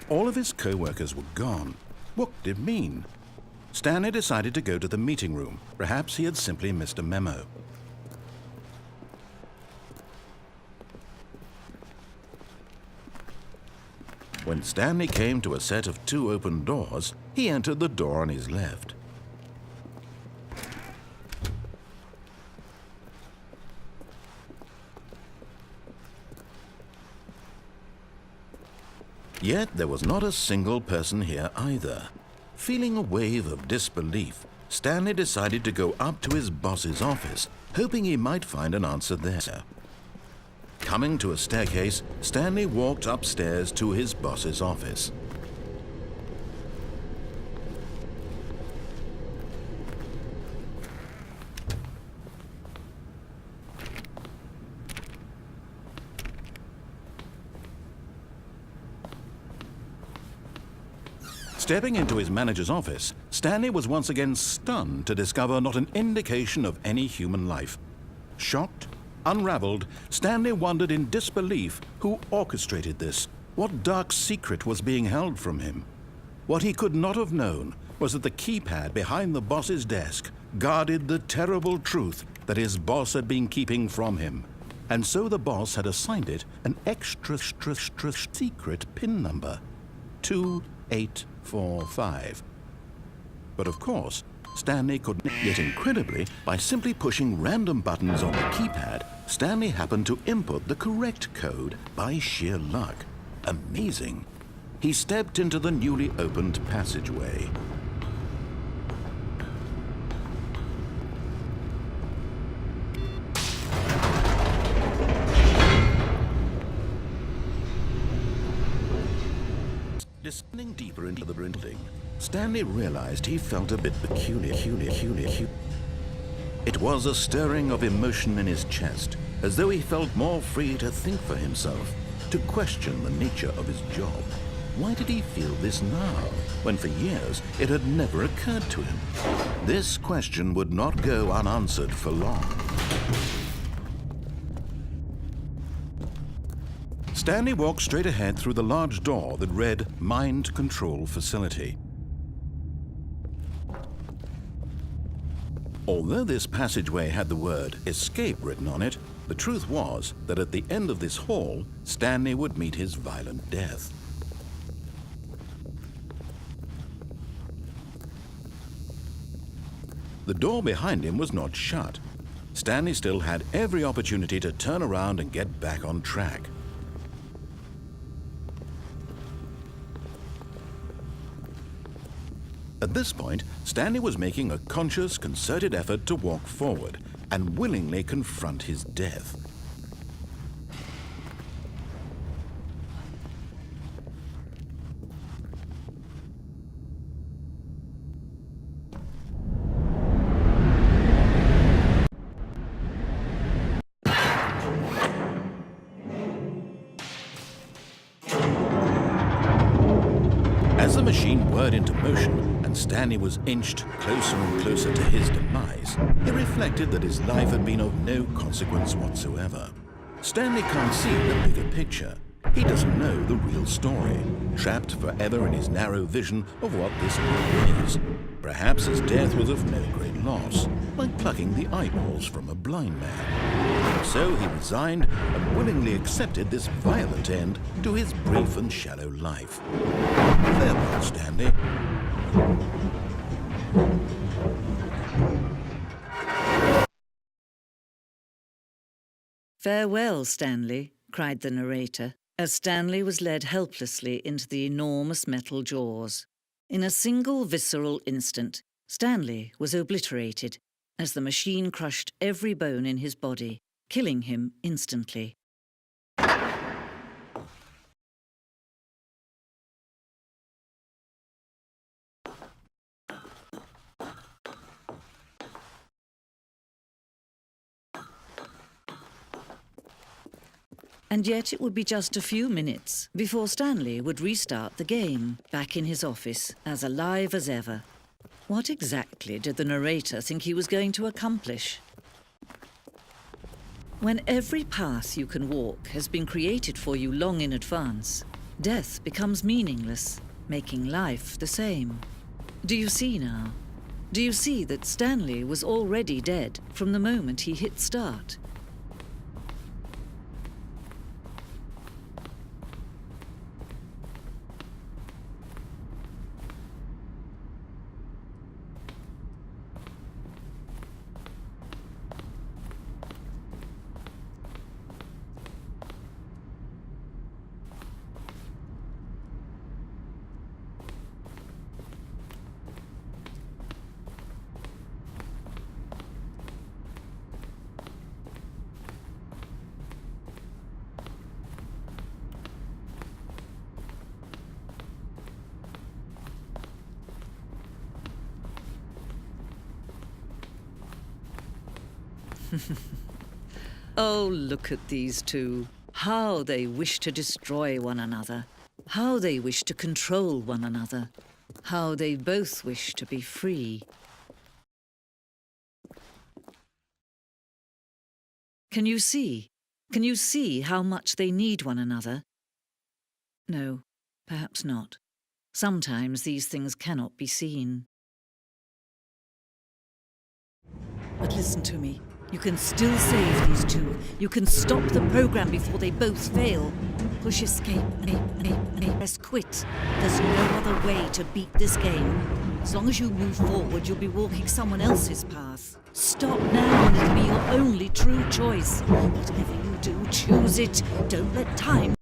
All of his co-workers were gone. What did it mean? Stanley decided to go to the meeting room. Perhaps he had simply missed a memo. When Stanley came to a set of 2 open doors, he entered the door on his left. Yet there was not a single person here either. Feeling a wave of disbelief, Stanley decided to go up to his boss's office, hoping he might find an answer there. Coming to a staircase, Stanley walked upstairs to his boss's office. Stepping into his manager's office, Stanley was once again stunned to discover not an indication of any human life. Shocked, unraveled, Stanley wondered in disbelief who orchestrated this. What dark secret was being held from him? What he could not have known was that the keypad behind the boss's desk guarded the terrible truth that his boss had been keeping from him. And so the boss had assigned it an extra secret PIN number, 2845. But of course, Stanley couldn't. Yet incredibly, by simply pushing random buttons on the keypad, Stanley happened to input the correct code by sheer luck. Amazing. He stepped into the newly opened passageway. Descending deeper into the building, Stanley realized he felt a bit peculiar. It was a stirring of emotion in his chest, as though he felt more free to think for himself, to question the nature of his job. Why did he feel this now, when for years it had never occurred to him? This question would not go unanswered for long. Stanley walked straight ahead through the large door that read Mind Control Facility. Although this passageway had the word escape written on it, the truth was that at the end of this hall, Stanley would meet his violent death. The door behind him was not shut. Stanley still had every opportunity to turn around and get back on track. At this point, Stanley was making a conscious, concerted effort to walk forward and willingly confront his death. As the machine whirred into motion and Stanley was inched closer and closer to his demise, he reflected that his life had been of no consequence whatsoever. Stanley can't see the bigger picture. He doesn't know the real story, trapped forever in his narrow vision of what this world is. Perhaps his death was of no great loss, like plucking the eyeballs from a blind man. So he resigned and willingly accepted this violent end to his brief and shallow life. Farewell, Stanley. "Farewell, Stanley," cried the narrator, as Stanley was led helplessly into the enormous metal jaws. In a single visceral instant, Stanley was obliterated as the machine crushed every bone in his body, killing him instantly. And yet it would be just a few minutes before Stanley would restart the game, back in his office, as alive as ever. What exactly did the narrator think he was going to accomplish? When every path you can walk has been created for you long in advance, Death becomes meaningless, making life the same. Do you see now? Do you see that Stanley was already dead from the moment he hit start? Oh, look at these two. How they wish to destroy one another. How they wish to control one another. How they both wish to be free. Can you see? Can you see how much they need one another? No, perhaps not. Sometimes these things cannot be seen. But listen to me. You can still save these two. You can stop the program before they both fail. Push escape, press quit. There's no other way to beat this game. As long as you move forward, you'll be walking someone else's path. Stop now and it'll be your only true choice. Whatever you do, choose it. Don't let time